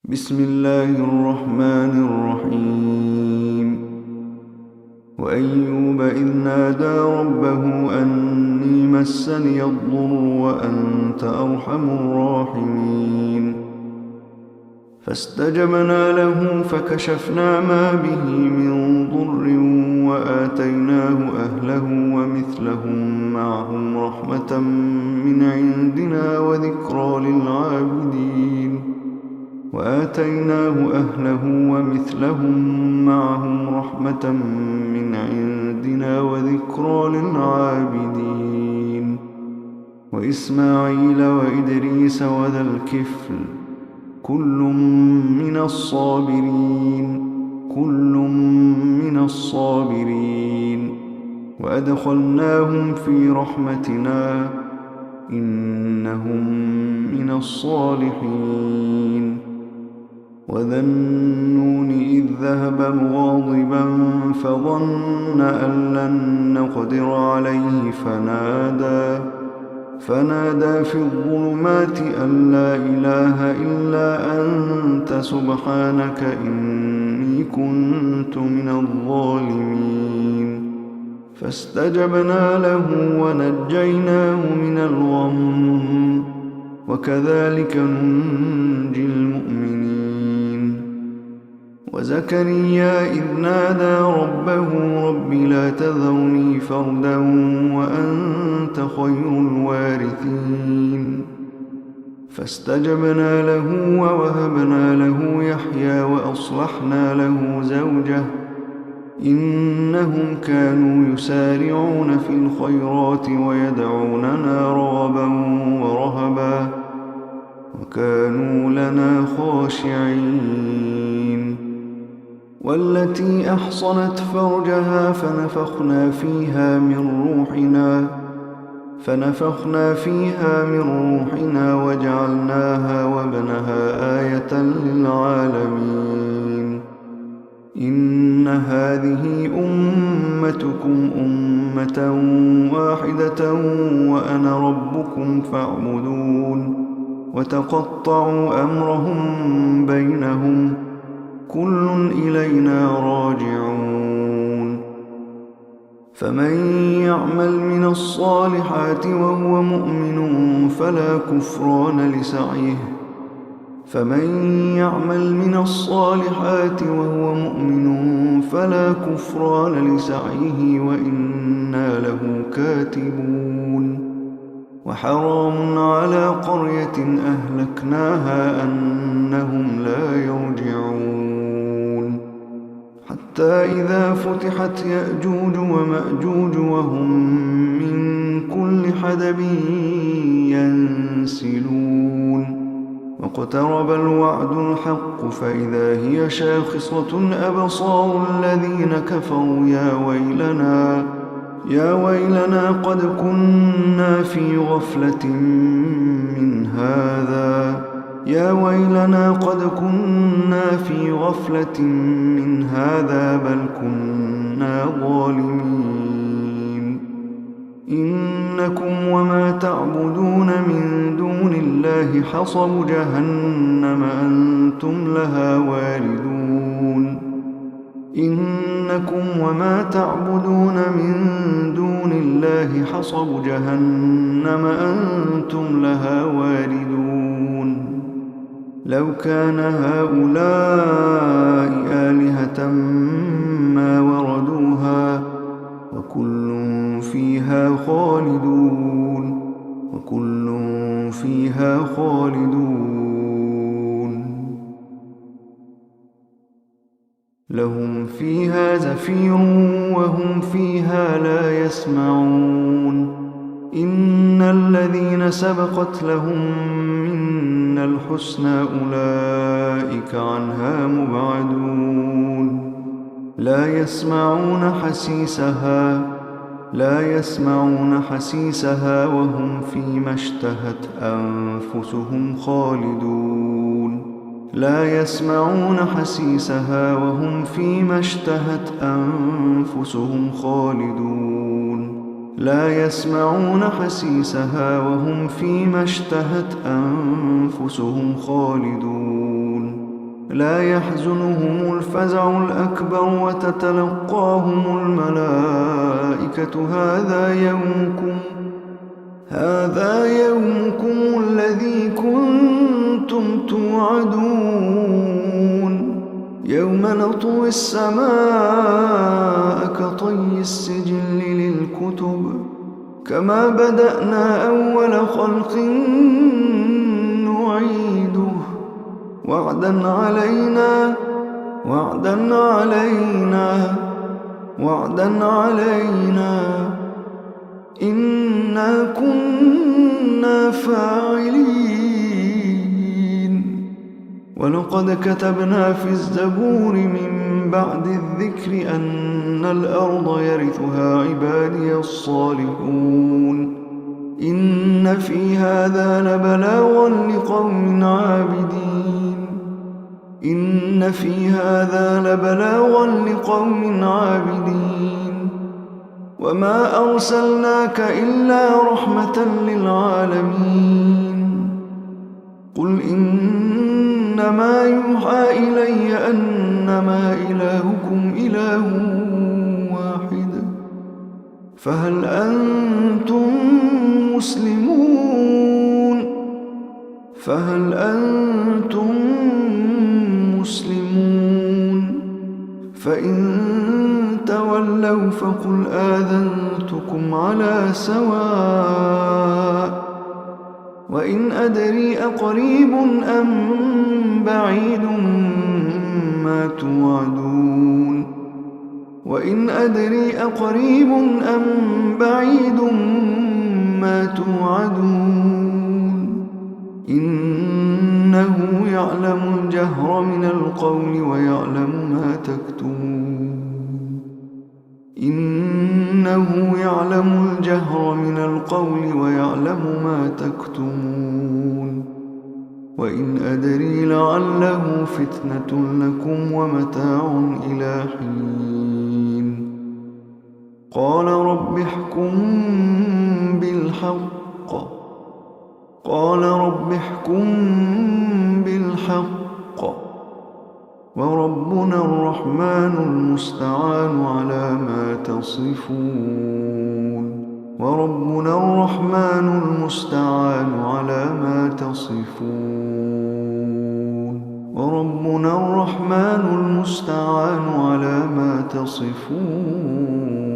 بسم الله الرحمن الرحيم وأيوب إذ نادى ربه أني مسني الضر وأنت أرحم الراحمين فاستجبنا له فكشفنا ما به من ضر وآتيناه أهله ومثلهم معهم رحمة من عندنا وذكرى للعابدين وإسماعيل وإدريس وذا الكفل كل من الصابرين وأدخلناهم في رحمتنا إنهم من الصالحين وذا النون إذ ذهب مغاضبا فظن أن لن نقدر عليه فنادى في الظلمات أن لا إله إلا أنت سبحانك إني كنت من الظالمين فاستجبنا له ونجيناه من الغم وكذلك ننجي المؤمنين وزكريا إذ نادى ربه رب لا تذرني فردا وأنت خير الوارثين فاستجبنا له ووهبنا له يحيى وأصلحنا له زوجه إنهم كانوا يسارعون في الخيرات ويدعوننا رغبا ورهبا وكانوا لنا خاشعين والتي أحصنت فرجها فنفخنا فيها من روحنا وجعلناها وابنها آية للعالمين إن هذه أمتكم أمة واحدة وأنا ربكم فاعبدون وتقطعوا أمرهم بينهم كل إلينا راجعون فمن يعمل من الصالحات وهو مؤمن فلا كفران لسعيه وإنا له كاتبون وحرام على قرية أهلكناها أنهم لا يرجعون حتى إذا فتحت يأجوج ومأجوج وهم من كل حدب ينسلون واقترب الوعد الحق فإذا هي شاخصة أبصار الذين كفروا يا ويلنا قد كنا في غفلة من هذا بل كنا ظالمين إنكم وما تعبدون من دون الله حصب جهنم أنتم لها واردون لو كان هؤلاء آلهة ما وردوها وكل فيها خالدون لهم فيها زفير وهم فيها لا يسمعون إن الذين سبقت لهم منا الحسنى أولئك عنها مبعدون لا يسمعون حسيسها وهم فيما اشتهت أنفسهم خالدون لا يسمعون حسيسها وهم فيما اشتهت أنفسهم خالدون لا يحزنهم الفزع الأكبر وتتلقاهم الملائكة هذا يومكم الذي كنتم توعدون يوم نطوي السماء كطي السجل للكتب كما بدأنا أول خلق نعيده وعدا علينا إنا كنا فاعلين ولقد كتبنا في الزبور من بعد الذكر أن الأرض يرثها عبادي الصالحون إن في هذا لبلاغا لقوم عابدين وما أرسلناك إلا رحمة للعالمين قل إنما يوحى إلي أنما إلهكم إله واحد فهل أنتم مسلمون فإن تولوا فقل آذنتكم على سواء وإن أدري أقريب أم بعيد ما توعدون إنه يعلم الجهر من القول ويعلم ما تكتمون وإن أدري لعله فتنة لكم ومتاع إلى حين قال رب احكم بالحق وربنا الرحمن المستعان على ما تصفون